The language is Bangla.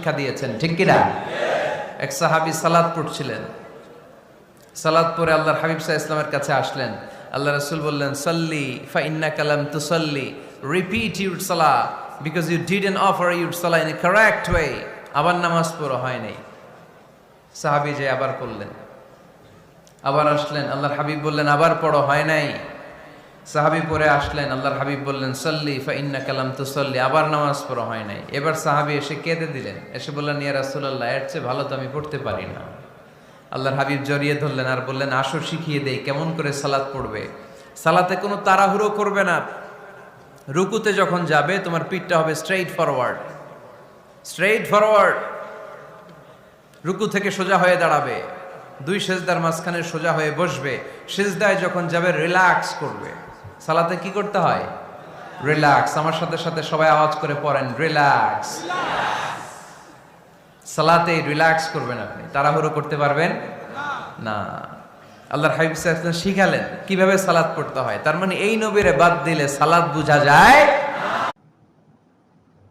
শিক্ষা দিয়েছেন, ঠিক কিনা? এক সাহাবী সালাত পড়ছিলেন, সালাত পড়ে আল্লাহর হাবিব সাল্লাল্লাহু আলাইহি ওয়াসাল্লামের কাছে আসলেন। আল্লাহ রাসূল বললেন, সাল্লি ফা ইন্নাকা লাম তুসাল্লি, রিপিট ইউর সালাহ because you didn't offer your সালাহ ইন এ কারেক্ট ওয়ে। আবার নামাজ পড়া হয় নাই। সাহাবী যে আবার পড়লেন, আবার আসলেন, আল্লাহর হাবিব বললেন আবার পড়ো, হয় নাই। সাহাবী পরে আসলেন, আল্লাহর হাবিব বললেন সাল্লি ফা ইন্নাকা লাম তুসাল্লি, আবার নামাজ পড়া হয় নাই। এবার সাহাবী এসে কেঁদে দিলেন, এসে বললেন, ইয়া রাসূলুল্লাহ, এর চেয়ে ভালো তো আমি পড়তে পারি না। আল্লাহর হাবিব জড়িয়ে ধরলেন আর বললেন, আসো শিখিয়ে দেই কেমন করে সালাত পড়বে। সালাতে কোনো তাড়াহুড়ো করবে না। রুকুতে যখন যাবে তোমার পিঠটা হবে স্ট্রেইট ফরওয়ার্ড, স্ট্রেইট ফরওয়ার্ড। রুকু থেকে সোজা হয়ে দাঁড়াবে, দুই সেজদার মাঝখানে সোজা হয়ে বসবে। সেজদায় যখন যাবে রিল্যাক্স করবে। সালাতে কি করতে হয়? রিল্যাক্স। আমার সাথে সাথে সবাই আওয়াজ করে পড়েন, রিল্যাক্স। সালাতে রিল্যাক্স করবেন, আপনি তাড়াহুড়ো করতে পারবেন না। আল্লাহর হাবিব সাল্লাল্লাহু আলাইহি ওয়াসাল্লাম শিখালেন কিভাবে সালাত পড়তে হয়। তার মানে এই নবীরে বাদ দিলে সালাত বোঝা যায়